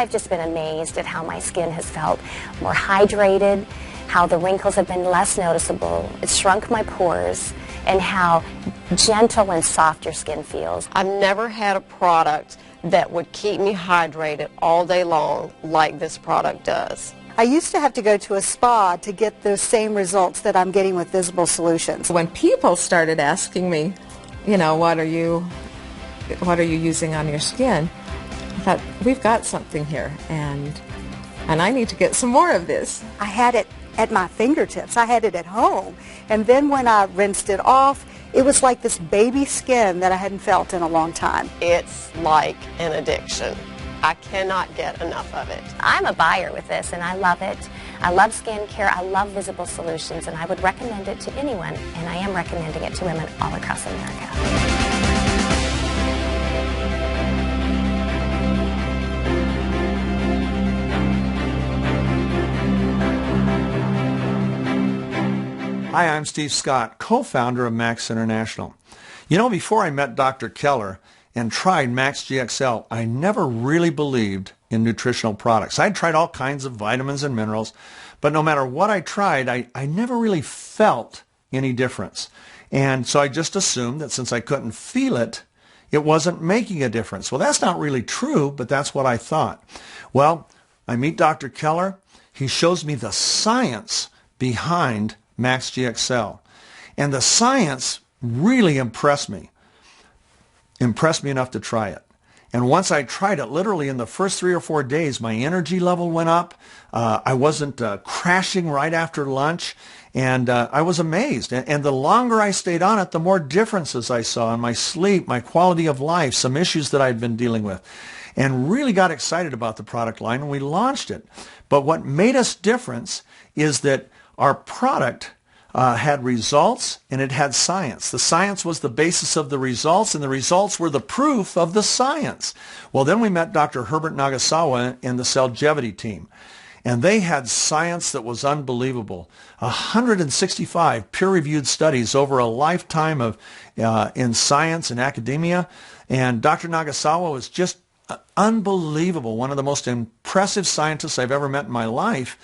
I've just been amazed at how my skin has felt more hydrated, how the wrinkles have been less noticeable. It's shrunk my pores, and how gentle and soft your skin feels. I've never had a product that would keep me hydrated all day long like this product does. I used to have to go to a spa to get the same results that I'm getting with Visible Solutions. When people started asking me, you know, what are you using on your skin, I thought, we've got something here, and I need to get some more of this. I had it at my fingertips. I had it at home. And then when I rinsed it off, it was like this baby skin that I hadn't felt in a long time. It's like an addiction. I cannot get enough of it. I'm a buyer with this, and I love it. I love skincare. I love Visible Solutions, and I would recommend it to anyone, and I am recommending it to women all across America. Hi, I'm Steve Scott, co-founder of Max International. You know, before I met Dr. Keller and tried Max GXL, I never really believed in nutritional products. I'd tried all kinds of vitamins and minerals, but no matter what I tried, I never really felt any difference. And so I just assumed that since I couldn't feel it, it wasn't making a difference. Well, that's not really true, but that's what I thought. Well, I meet Dr. Keller. He shows me the science behind Max GXL. And the science really impressed me enough to try it. And once I tried it, literally in the first 3 or 4 days, my energy level went up. I wasn't crashing right after lunch, and I was amazed. And the longer I stayed on it, the more differences I saw in my sleep, my quality of life, some issues that I'd been dealing with, and really got excited about the product line, and we launched it. But what made us different is that our product had results, and it had science. The science was the basis of the results, and the results were the proof of the science. Well, then we met Dr. Herbert Nagasawa and the Cellgevity team, and they had science that was unbelievable. 165 peer-reviewed studies over a lifetime of in science and academia, and Dr. Nagasawa was just unbelievable, one of the most impressive scientists I've ever met in my life.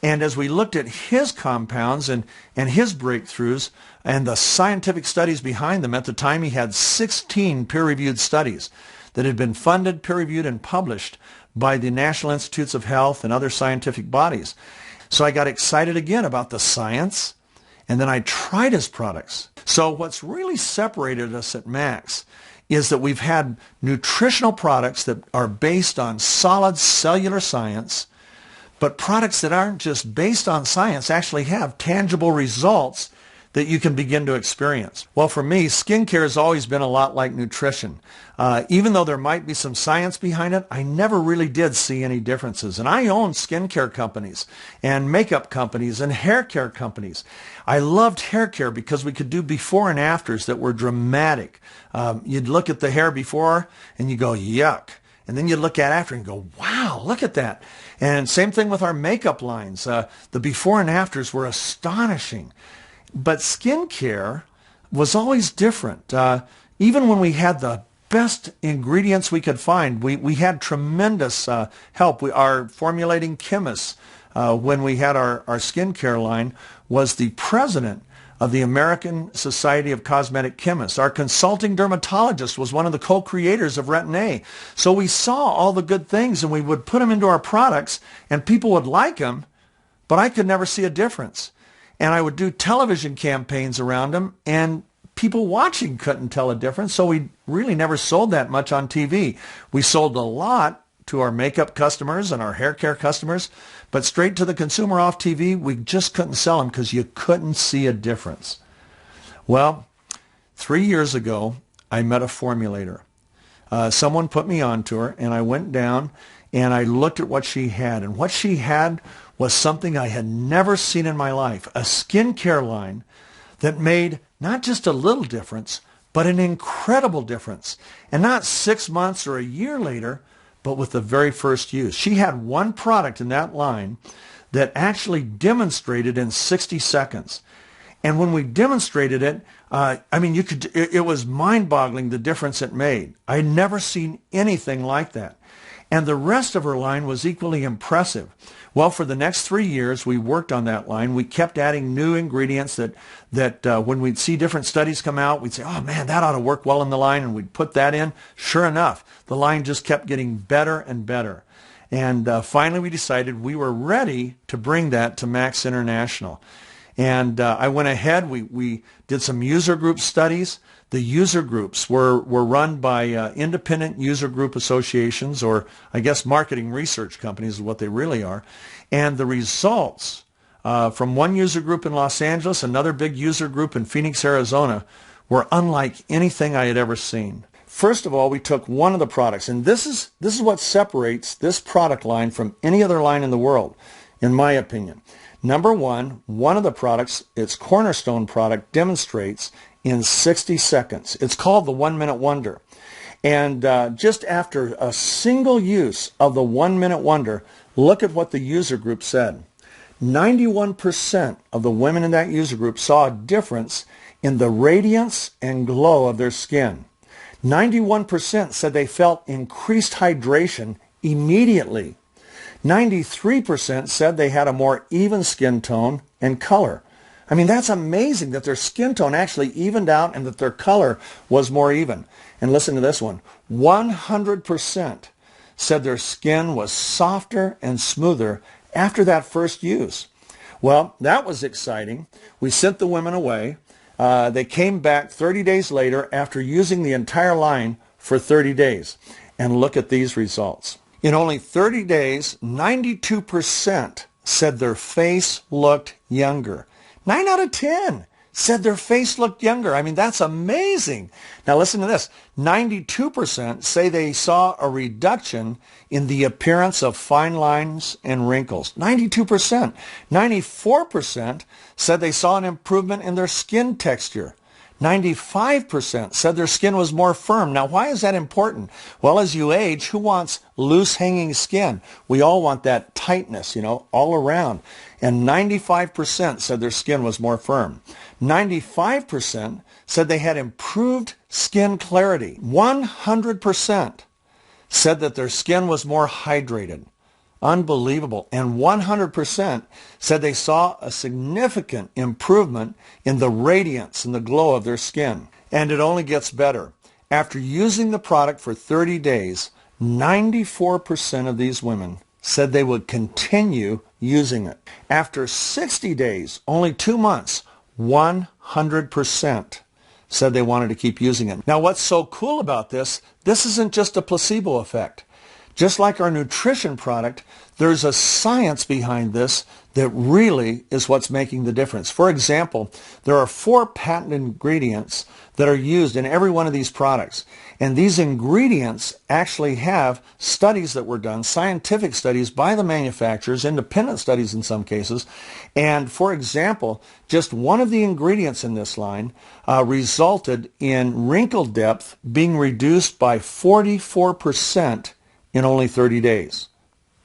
And as we looked at his compounds and his breakthroughs and the scientific studies behind them, at the time he had 16 peer-reviewed studies that had been funded, peer-reviewed, and published by the National Institutes of Health and other scientific bodies. So I got excited again about the science, and then I tried his products. So what's really separated us at Max is that we've had nutritional products that are based on solid cellular science, but products that aren't just based on science actually have tangible results that you can begin to experience. Well, for me, skincare has always been a lot like nutrition. Even though there might be some science behind it, I never really did see any differences. And I own skincare companies and makeup companies and hair care companies. I loved hair care because we could do before and afters that were dramatic. You'd look at the hair before and you go, yuck. And then you look at after and go, wow, look at that. And same thing with our makeup lines. The before and afters were astonishing. But skincare was always different. Even when we had the best ingredients we could find, we had tremendous help. Our formulating chemists, when we had our skincare line, was the president of the American Society of Cosmetic Chemists. Our consulting dermatologist was one of the co-creators of Retin-A. So we saw all the good things, and we would put them into our products, and people would like them, but I could never see a difference. And I would do television campaigns around them, and people watching couldn't tell a difference, so we really never sold that much on TV. We sold a lot to our makeup customers and our hair care customers, but straight to the consumer off TV, we just couldn't sell them because you couldn't see a difference. Well, 3 years ago, I met a formulator. Someone put me onto her, and I went down and I looked at what she had, and what she had was something I had never seen in my life, a skincare line that made not just a little difference, but an incredible difference. And not 6 months or a year later, but with the very first use. She had one product in that line that actually demonstrated in 60 seconds. And when we demonstrated it, it was mind-boggling the difference it made. I'd never seen anything like that. And the rest of her line was equally impressive. Well, for the next 3 years, we worked on that line. We kept adding new ingredients that when we'd see different studies come out, we'd say, oh man, that ought to work well in the line, and we'd put that in. Sure enough, the line just kept getting better and better. And finally, we decided we were ready to bring that to Max International. And I went ahead, we did some user group studies. The user groups were run by independent user group associations, or I guess marketing research companies is what they really are. And the results from one user group in Los Angeles, another big user group in Phoenix, Arizona, were unlike anything I had ever seen. First of all, we took one of the products, and this is what separates this product line from any other line in the world, in my opinion. Number one of the products, its cornerstone product, demonstrates in 60 seconds. It's called the 1 Minute Wonder. And just after a single use of the 1 Minute Wonder, look at what the user group said. 91% of the women in that user group saw a difference in the radiance and glow of their skin. 91% said they felt increased hydration immediately. 93% said they had a more even skin tone and color. I mean, that's amazing that their skin tone actually evened out and that their color was more even. And listen to this one. 100% said their skin was softer and smoother after that first use. Well, that was exciting. We sent the women away. They came back 30 days later after using the entire line for 30 days. And look at these results. In only 30 days, 92% said their face looked younger. 9 out of 10 said their face looked younger. I mean, that's amazing. Now listen to this. 92% say they saw a reduction in the appearance of fine lines and wrinkles. 92%. 94% said they saw an improvement in their skin texture. 95% said their skin was more firm. Now, why is that important? Well, as you age, who wants loose hanging skin? We all want that tightness, all around. And 95% said their skin was more firm. 95% said they had improved skin clarity. 100% said that their skin was more hydrated. Unbelievable. And 100% said they saw a significant improvement in the radiance and the glow of their skin. And it only gets better. After using the product for 30 days, 94% of these women said they would continue using it. After 60 days, only 2 months, 100% said they wanted to keep using it. Now, what's so cool about this isn't just a placebo effect. Just like our nutrition product, there's a science behind this that really is what's making the difference. For example, there are 4 patented ingredients that are used in every one of these products. And these ingredients actually have studies that were done, scientific studies by the manufacturers, independent studies in some cases. And for example, just one of the ingredients in this line resulted in wrinkle depth being reduced by 44% in only 30 days.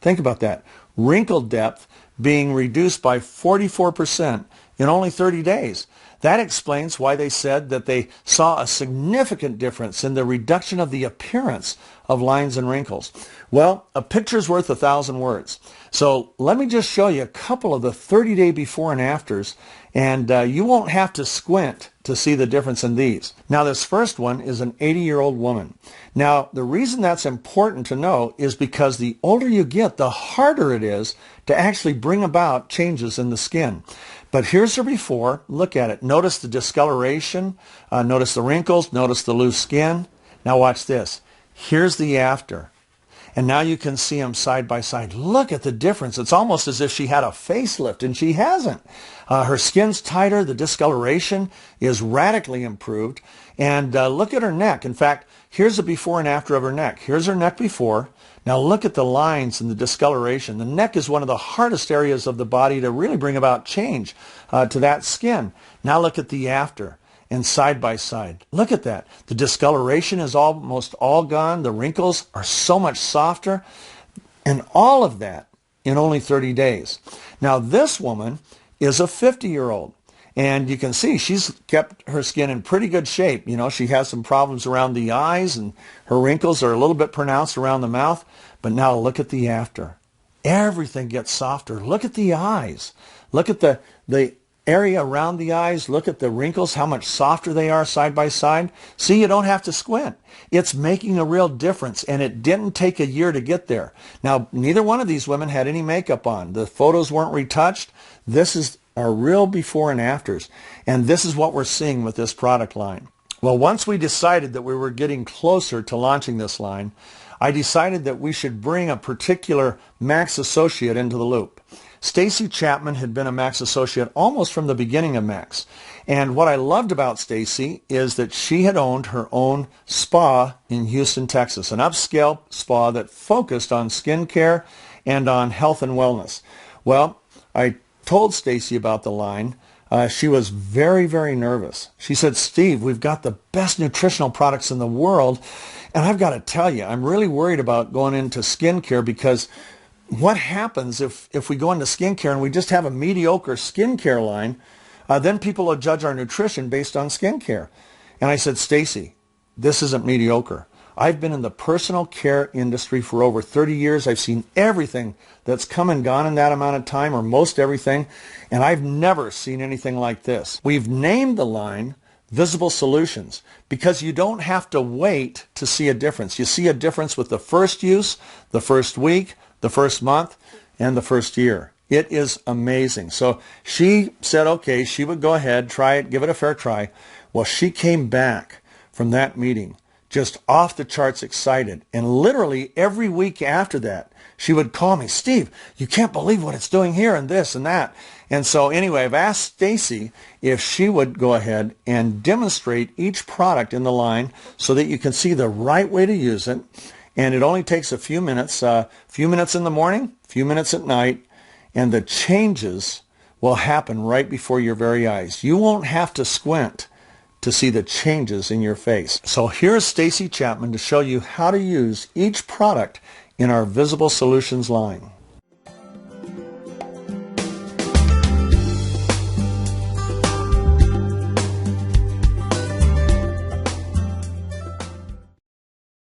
Think about that. Wrinkle depth being reduced by 44% in only 30 days. That explains why they said that they saw a significant difference in the reduction of the appearance of lines and wrinkles. Well, a picture's worth 1,000 words. So let me just show you a couple of the 30-day before and afters, and you won't have to squint to see the difference in these. Now, this first one is an 80-year-old woman. Now, the reason that's important to know is because the older you get, the harder it is to actually bring about changes in the skin. But here's her before. Look at it. Notice the discoloration. Notice the wrinkles. Notice the loose skin. Now watch this. Here's the after. And now you can see them side by side. Look at the difference. It's almost as if she had a facelift, and she hasn't. Her skin's tighter. The discoloration is radically improved. And look at her neck. In fact, here's a before and after of her neck. Here's her neck before. Now look at the lines and the discoloration. The neck is one of the hardest areas of the body to really bring about change to that skin. Now look at the after. And side by side. Look at that. The discoloration is almost all gone. The wrinkles are so much softer. And all of that in only 30 days. Now this woman is a 50-year-old. And you can see she's kept her skin in pretty good shape. You know, she has some problems around the eyes, and her wrinkles are a little bit pronounced around the mouth. But now look at the after. Everything gets softer. Look at the eyes. Look at the area around the eyes. Look at the wrinkles, how much softer they are side by side. See, you don't have to squint. It's making a real difference, and it didn't take a year to get there. Now, neither one of these women had any makeup on. The photos weren't retouched. This is our real before and afters, and this is what we're seeing with this product line. Well, once we decided that we were getting closer to launching this line, I decided that we should bring a particular Max associate into the loop. Stacy Chapman had been a Max associate almost from the beginning of Max. And what I loved about Stacy is that she had owned her own spa in Houston, Texas, an upscale spa that focused on skincare and on health and wellness. Well, I told Stacy about the line. She was very, very nervous. She said, "Steve, we've got the best nutritional products in the world, and I've got to tell you, I'm really worried about going into skincare because what happens if we go into skincare and we just have a mediocre skincare line, then people will judge our nutrition based on skincare." And I said, "Stacy, this isn't mediocre. I've been in the personal care industry for over 30 years. I've seen everything that's come and gone in that amount of time, or most everything, and I've never seen anything like this. We've named the line Visible Solutions because you don't have to wait to see a difference. You see a difference with the first use, the first week, the first month, and the first year. It is amazing." So she said, okay, she would go ahead, try it, give it a fair try. Well, she came back from that meeting just off the charts excited. And literally every week after that, she would call me, "Steve, you can't believe what it's doing here and this and that." And so anyway, I've asked Stacy if she would go ahead and demonstrate each product in the line so that you can see the right way to use it. And it only takes a few minutes in the morning, a few minutes at night, and the changes will happen right before your very eyes. You won't have to squint to see the changes in your face. So here's Stacy Chapman to show you how to use each product in our Visible Solutions line.